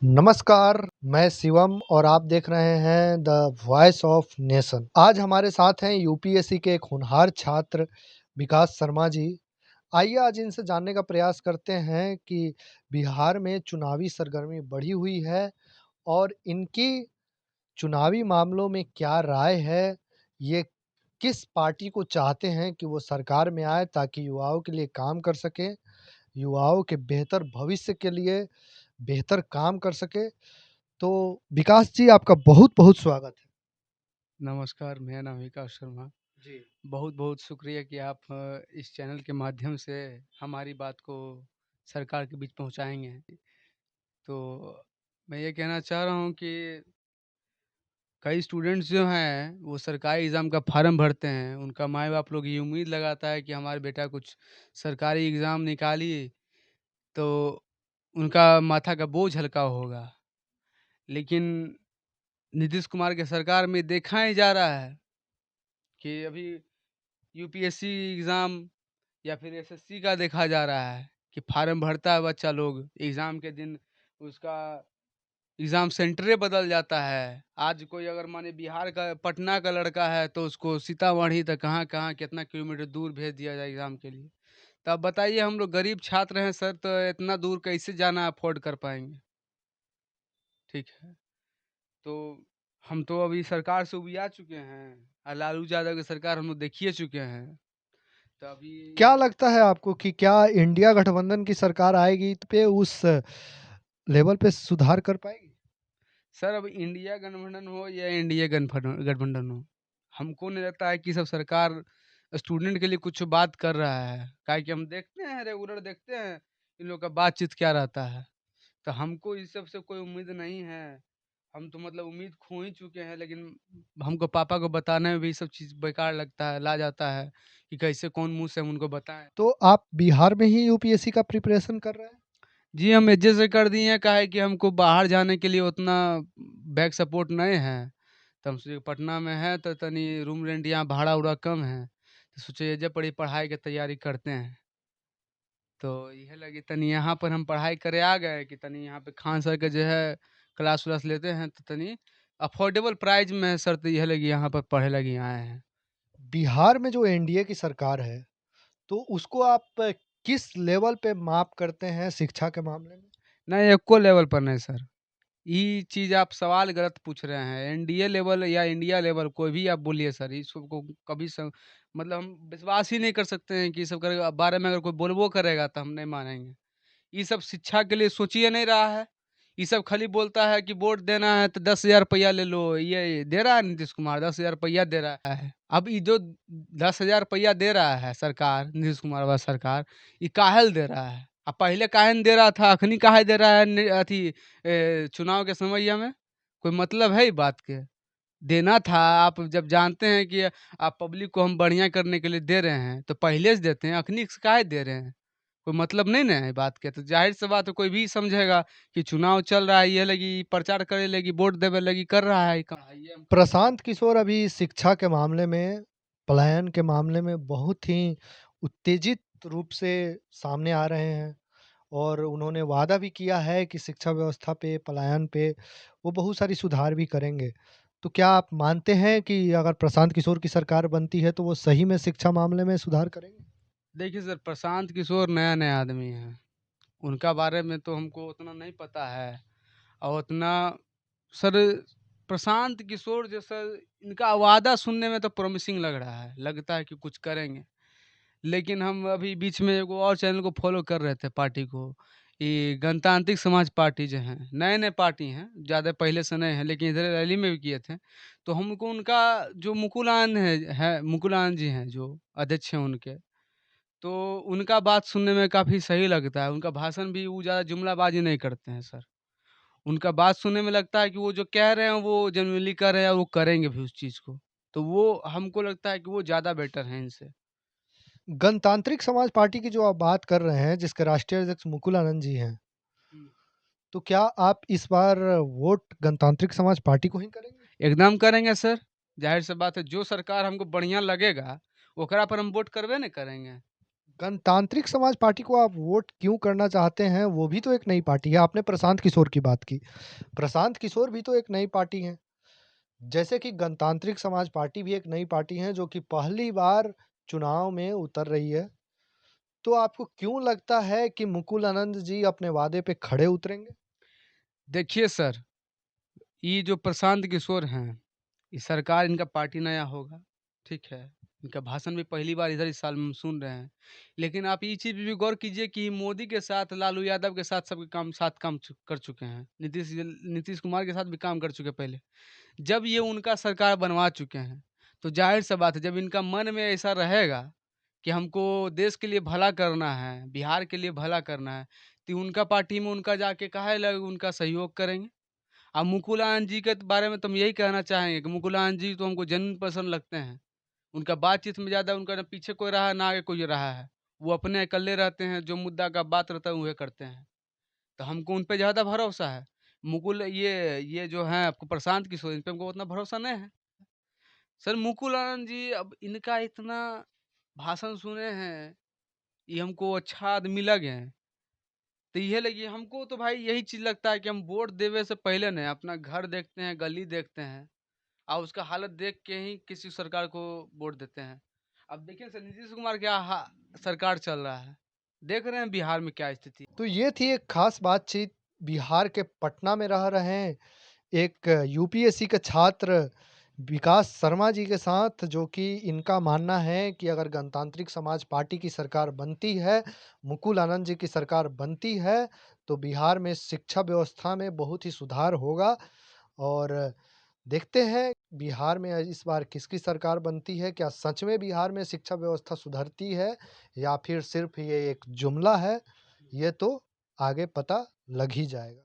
नमस्कार, मैं शिवम और आप देख रहे हैं द वॉइस ऑफ नेशन। आज हमारे साथ हैं यूपीएससी के एक होनहार छात्र विकास शर्मा जी। आइए आज इनसे जानने का प्रयास करते हैं कि बिहार में चुनावी सरगर्मी बढ़ी हुई है और इनकी चुनावी मामलों में क्या राय है, ये किस पार्टी को चाहते हैं कि वो सरकार में आए ताकि युवाओं के लिए काम कर सकें, युवाओं के बेहतर भविष्य के लिए बेहतर काम कर सकें। तो विकास जी आपका बहुत-बहुत स्वागत है। नमस्कार, मेरा नाम विकास शर्मा। जी। बहुत-बहुत शुक्रिया कि आप इस चैनल के माध्यम से हमारी बात को सरकार के बीच पहुँचाएँगे। तो मैं ये कहना चाह रहा हूँ कि कई स्टूडेंट्स जो हैं, वो सरकारी एग्ज़ाम का फ़ॉर्म भरते हैं। उनका माँ-बाप लोग ये उम्मीद लगाता है कि हमारा बेटा कुछ सरकारी एग्ज़ाम निकालिए, तो उनका माथा का बोझ हल्का होगा। लेकिन नीतीश कुमार की सरकार में देखा ही जा रहा है कि अभी यूपीएससी एग्ज़ाम या फिर एसएससी का देखा जा रहा है कि फार्म भरता है बच्चा लोग, एग्ज़ाम के दिन उसका एग्ज़ाम सेंटरे बदल जाता है। आज कोई अगर माने बिहार का पटना का लड़का है तो उसको सीतामढ़ी तक कहाँ-कहाँ कितना किलोमीटर दूर भेज दिया जाए एग्ज़ाम के लिए। तो अब बताइए हम लोग गरीब छात्र हैं सर, तो इतना दूर कैसे जाना अफ़ोर्ड कर पाएँगे? ठीक है। तो हम तो अभी सरकार से उबिया चुके हैं। लालू यादव की सरकार हम लोग देख ही चुके हैं। तो अभी क्या लगता है आपको कि क्या इंडिया गठबंधन की सरकार आएगी तो पे उस लेवल पे सुधार कर पाएगी? सर अब इंडिया गठबंधन हो या इंडिया गठबंधन हो, हमको नहीं लगता है कि सब सरकार स्टूडेंट के लिए कुछ बात कर रहा है। काहे कि हम देखते हैं, रेगुलर देखते हैं, इन लोग का बातचीत क्या रहता है। तो हमको इस सब से कोई उम्मीद नहीं है। हम तो मतलब उम्मीद खो ही चुके हैं, लेकिन हमको पापा को बताने में भी ये सब चीज़ बेकार लगता है, ला जाता है कि कैसे कौन मुँह से हम उनको बताएँ। तो आप बिहार में ही यूपीएससी का प्रिपरेशन कर रहे हैं? जी, हम एडजस्ट से कर दिए हैं, काहे कि हमको बाहर जाने के लिए उतना बैक सपोर्ट नहीं है। तो हम सोचे पटना में है तो तनी रूम रेंट यहाँ भाड़ा-उड़ा कम है। तो सोचे एजे पर ही पढ़ाई के तैयारी करते हैं। तो इहे लगी तनी यहाँ पर हम पढ़ाई करे आ गए कि तनी यहाँ पे खान सर के जो है क्लास-व्लास लेते हैं तो तनी अफोर्डेबल प्राइस में है सर, तो इहे लगी यहाँ पर पढ़े लगी आए हैं। बिहार में जो एनडीए की सरकार है, तो उसको आप किस लेवल पे माप करते हैं शिक्षा के मामले में? नहीं, एको लेवल पर नहीं सर। ये चीज़ आप सवाल गलत पूछ रहे हैं। एनडीए लेवल या इंडिया लेवल कोई भी आप बोलिए सर, इस सबको कभी स मतलब हम विश्वास ही नहीं कर सकते हैं कि ये सब के बारे में अगर कोई बोलबो करेगा तो हम नहीं मानेंगे। ये सब शिक्षा के लिए सोचिए नहीं रहा है। ये सब खाली बोलता है कि वोट देना है तो 10,000 रुपया ले लो, ये दे रहा है नीतीश कुमार 10,000 रुपया दे रहा है। अब ये जो 10,000 रुपया दे रहा है सरकार, नीतीश कुमार वाला सरकार, ये काहेल दे रहा है? पहले काहे नहीं दे रहा था, अखनी काहे दे रहा है अथी चुनाव के समयया में? कोई मतलब है ई बात के? देना था, आप जब जानते हैं कि आप पब्लिक को हम बढ़िया करने के लिए दे रहे हैं, तो पहिले से देते हैं, अखनी से काहे दे रहे हैं? कोई मतलब नहीं ना है बात के, तो ज़ाहिर-सी बात है कोई भी समझेगा कि चुनाव चल रहा है, ये लगी प्रचार करे लगी, वोट देवे लगी, कर रहा है ये काम। ये हम कर प्रशांत किशोर अभी शिक्षा के मामले में, पलायन के मामले में बहुत ही उत्तेजित रूप से सामने आ रहे हैं और उन्होंने वादा भी किया है कि शिक्षा व्यवस्था पे, पलायन पे वो बहुत सारी सुधार भी करेंगे। तो क्या आप मानते हैं कि अगर प्रशांत किशोर की सरकार बनती है तो वो सही में शिक्षा मामले में सुधार करेंगे? देखिए सर, प्रशांत किशोर नया-नया आदमी हैं। उनका बारे में तो हमको उतना नहीं पता है और उतना सर प्रशांत किशोर जैसा इनका वादा सुनने में तो प्रॉमिसिंग लग रहा है, लगता है कि कुछ करेंगे। लेकिन हम अभी बीच में एगो और चैनल को फ़ॉलो कर रहे थे पार्टी को, ये गणतांत्रिक समाज पार्टी जो हैं, नए-नए पार्टी हैं, ज़्यादा पहले से नहीं हैं, लेकिन इधर रैली में भी किए थे। तो हमको उनका जो मुकुलानंद जी हैं जो अध्यक्ष हैं उनके, तो उनका बात सुनने में काफ़ी सही लगता है। उनका भाषण भी वो ज़्यादा जुमलाबाज़ी नहीं करते हैं सर। उनका बात सुनने में लगता है कि वो जो कह रहे हैं वो जेनुइनली कर रहे हैं और वो करेंगे भी उस चीज़ को। तो वो हमको लगता है कि वो ज़्यादा बेटर हैं इनसे। गणतांत्रिक समाज पार्टी की जो आप बात कर रहे हैं, जिसके राष्ट्रीय अध्यक्ष मुकुल आनंद जी हैं, हुँ। तो क्या आप इस बार वोट गणतांत्रिक समाज पार्टी को ही करेंगे? एकदम करेंगे सर। ज़ाहिर-सी बात है जो सरकार हमको बढ़िया लगेगा, ओकरा पर हम वोट करबे न करेंगे। गणतांत्रिक समाज पार्टी को आप वोट क्यों करना चाहते हैं? वो भी तो एक नई पार्टी है। आपने प्रशांत किशोर की बात की। प्रशांत किशोर भी तो एक नई पार्टी है। जैसे कि गणतांत्रिक समाज पार्टी भी एक नई पार्टी है जो कि पहली बार चुनाव में उतर रही है। तो आपको क्यों लगता है कि मुकुल आनंद जी अपने वादे पे खड़े उतरेंगे? देखिए सर, ये जो प्रशांत किशोर हैं, ये सरकार इनका पार्टी नया होगा, ठीक है। इनका भाषण भी पहली बार इधर इस साल में हम सुन रहे हैं। लेकिन आप ये चीज़ पे भी गौर कीजिए कि मोदी के साथ, लालू यादव के साथ सबके काम कर चुके हैं। नीतीश कुमार के साथ भी काम कर चुके हैं पहले। जब ये उनका सरकार बनवा चुके हैं, तो ज़ाहिर-सा बात है जब इनका मन में ऐसा रहेगा कि हमको देश के लिए भला करना है, बिहार के लिए भला करना है, तो उनका पार्टी में उनका जाके काहे ल उनका सहयोग करेंगे। अब मुकुल आनंद जी के बारे में तो हम यही कहना चाहेंगे कि मुकुल आनंद जी तो हमको जेन्युइन पसंद लगते हैं। उनका बातचीत में ज़्यादा उनका ना पीछे कोई रहा है, ना आगे कोई रहा है। वो अपने अकेले रहते हैं, जो मुद्दा का बात रहता है, वही करते हैं। तो हमको उन पे ज़्यादा भरोसा है। मुकुल ये जो हैं आपको प्रशांत किशोर, इन पे हमको उतना भरोसा नहीं है। सर मुकुल आनंद जी अब इनका इतना भाषण सुने हैं, ये हमको अच्छा आदमी लगे हैं। तो ये लगी हमको तो भाई यही चीज़ लगता है कि हम वोट देवे से पहले ना अपना घर देखते हैं, गली देखते हैं और उसका हालत देख के ही किसी सरकार को वोट देते हैं। अब देखिए सर नीतीश कुमार क्या सरकार चल रहा है। देख रहे हैं बिहार में क्या स्थिति है। तो ये थी एक खास बातचीत बिहार के पटना में रह रहे हैं एक यूपीएससी के छात्र विकास शर्मा जी के साथ, जो कि इनका मानना है कि अगर गणतांत्रिक समाज पार्टी की सरकार बनती है, मुकुल आनंद जी की सरकार बनती है, तो बिहार में शिक्षा व्यवस्था में बहुत ही सुधार होगा। और देखते हैं बिहार में इस बार किसकी सरकार बनती है? क्या सच में बिहार में शिक्षा व्यवस्था सुधरती है या फिर सिर्फ़ ये एक जुमला है? ये तो आगे पता लग ही जाएगा।